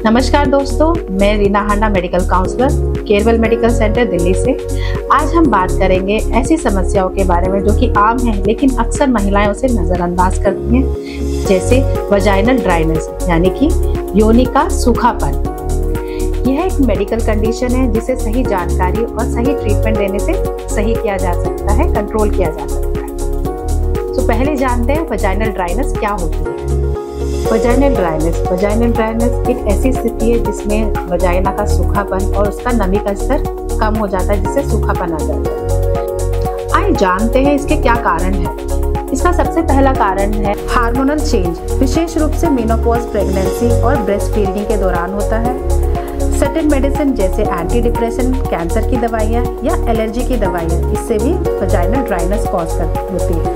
नमस्कार दोस्तों, मैं Reena Handa, medical counsellor, Kerwal medical centre Delhi से। आज हम बात करेंगे ऐसी समस्याओं के बारे में जो कि आम है लेकिन अक्सर महिलाएं उसे नज़रअंदाज करती हैं, जैसे वजाइनल ड्राइनेस यानी कि योनि का सूखापन। यह एक मेडिकल कंडीशन है जिसे सही जानकारी और सही ट्रीटमेंट देने से सही किया जा सकता है, कंट्रोल किया जा सकता है। तो पहले जानते हैं वजाइनल ड्राइनेस क्या होती है। वजाइनल ड्राइनेस एक ऐसी स्थिति है जिसमें वजाइना का सूखापन और उसका नमी का स्तर कम हो जाता है, जिससे सूखापन आ जाता है। आइए जानते हैं इसके क्या कारण है। इसका सबसे पहला कारण है हार्मोनल चेंज, विशेष रूप से मेनोपॉज, प्रेगनेंसी और ब्रेस्ट फीडिंग के दौरान होता है। सर्टेन मेडिसिन जैसे एंटी डिप्रेशन, कैंसर की दवाइयाँ या एलर्जी की दवाइयाँ, इससे भी वजाइनल ड्राइनेस कॉज होती है।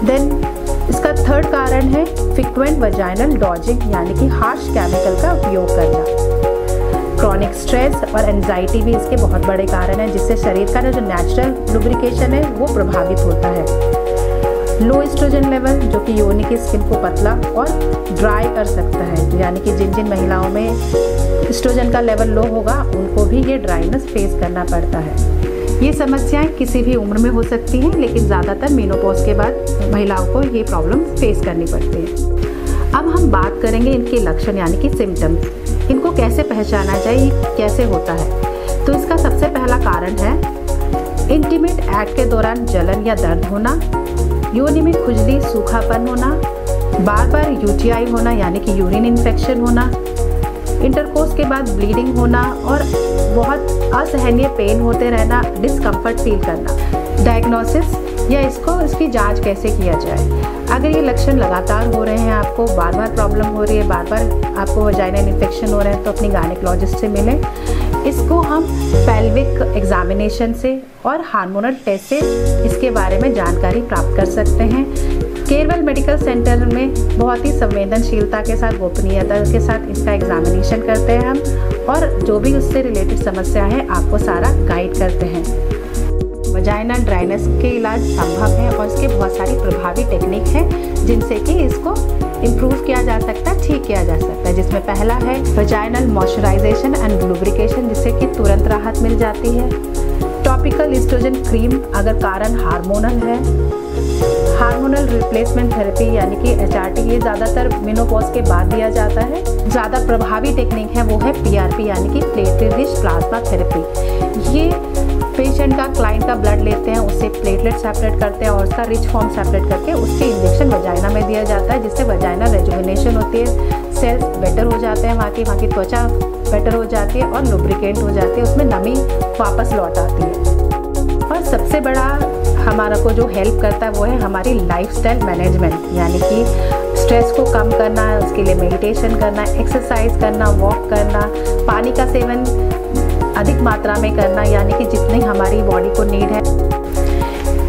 देन इसका थर्ड कारण है फ्रीक्वेंट वजाइनल डॉजिंग यानी कि हार्श केमिकल का उपयोग करना। क्रॉनिक स्ट्रेस और एंजाइटी भी इसके बहुत बड़े कारण हैं, जिससे शरीर का जो नेचुरल लुब्रिकेशन है वो प्रभावित होता है। लो एस्ट्रोजन लेवल जो कि योनि की स्किन को पतला और ड्राई कर सकता है, यानी कि जिन जिन महिलाओं में एस्ट्रोजन का लेवल लो होगा उनको भी ये ड्राइनेस फेस करना पड़ता है। ये समस्याएं किसी भी उम्र में हो सकती हैं, लेकिन ज़्यादातर मेनोपॉज के बाद महिलाओं को ये प्रॉब्लम फेस करनी पड़ती है। अब हम बात करेंगे इनके लक्षण यानी कि सिम्टम्स। इनको कैसे पहचाना जाए, कैसे होता है। तो इसका सबसे पहला कारण है इंटीमेट एक्ट के दौरान जलन या दर्द होना, योनि में खुजली, सूखापन होना, बार बार यूटीआई होना यानी कि यूरिन इन्फेक्शन होना, इंटरकोर्स के बाद ब्लीडिंग होना और बहुत असहनीय पेन होते रहना, डिस्कम्फर्ट फील करना। डायग्नोसिस या इसकी जांच कैसे किया जाए। अगर ये लक्षण लगातार हो रहे हैं, आपको बार बार प्रॉब्लम हो रही है, बार बार आपको वजाइनल इन्फेक्शन हो रहे हैं, तो अपनी गायनेकोलॉजिस्ट से मिलें। इसको हम पेल्विक एग्जामिनेशन से और हार्मोनल टेस्ट से इसके बारे में जानकारी प्राप्त कर सकते हैं। केरवल मेडिकल सेंटर में बहुत ही संवेदनशीलता के साथ, गोपनीयता के साथ इसका एग्जामिनेशन करते हैं हम, और जो भी उससे रिलेटेड समस्या है आपको सारा गाइड करते हैं। वजाइनल ड्राइनेस के इलाज संभव है और इसके बहुत सारी प्रभावी टेक्निक है जिनसे कि इसको इम्प्रूव किया जा सकता है, ठीक किया जा सकता है। जिसमें पहला है वजाइनल मॉइस्चराइजेशन एंड लुब्रिकेशन, जिससे कि तुरंत राहत मिल जाती है। टॉपिकल एस्ट्रोजन क्रीम अगर कारण हार्मोनल है। हार्मोनल रिप्लेसमेंट थेरेपी यानी कि HRT, ये ज़्यादातर मेनोपॉज के बाद दिया जाता है। ज़्यादा प्रभावी टेक्निक है वो है PRP यानी कि प्लेटलेट रिच प्लाज्मा थेरेपी। ये पेशेंट का, क्लाइंट का ब्लड लेते हैं, उससे प्लेटलेट सेपरेट करते हैं और उसका रिच फॉर्म सेपरेट करके उसके इंजेक्शन वजाइना में दिया जाता है, जिससे वजाइना रेजुविनेशन होती है, सेल्स बेटर हो जाते हैं, वहाँ की त्वचा बेटर हो जाती है और लुब्रिकेंट हो जाती है, उसमें नमी वापस लौट आती है। और सबसे बड़ा हमारा को जो हेल्प करता है वो है हमारी लाइफस्टाइल मैनेजमेंट, यानी कि स्ट्रेस को कम करना है, उसके लिए मेडिटेशन करना, एक्सरसाइज करना, वॉक करना, पानी का सेवन अधिक मात्रा में करना, यानी कि जितनी हमारी बॉडी को नीड है।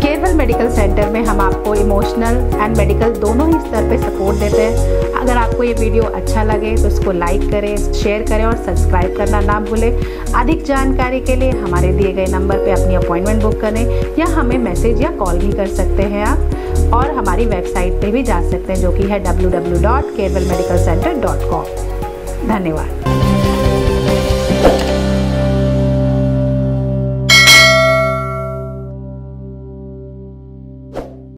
केरवल मेडिकल सेंटर में हम आपको इमोशनल एंड मेडिकल दोनों ही स्तर पे सपोर्ट देते हैं। अगर आपको ये वीडियो अच्छा लगे तो इसको लाइक करें, शेयर करें और सब्सक्राइब करना ना भूलें। अधिक जानकारी के लिए हमारे दिए गए नंबर पे अपनी अपॉइंटमेंट बुक करें या हमें मैसेज या कॉल भी कर सकते हैं आप, और हमारी वेबसाइट पे भी जा सकते हैं जो कि है www.kerwalmedicalcenter.com। धन्यवाद।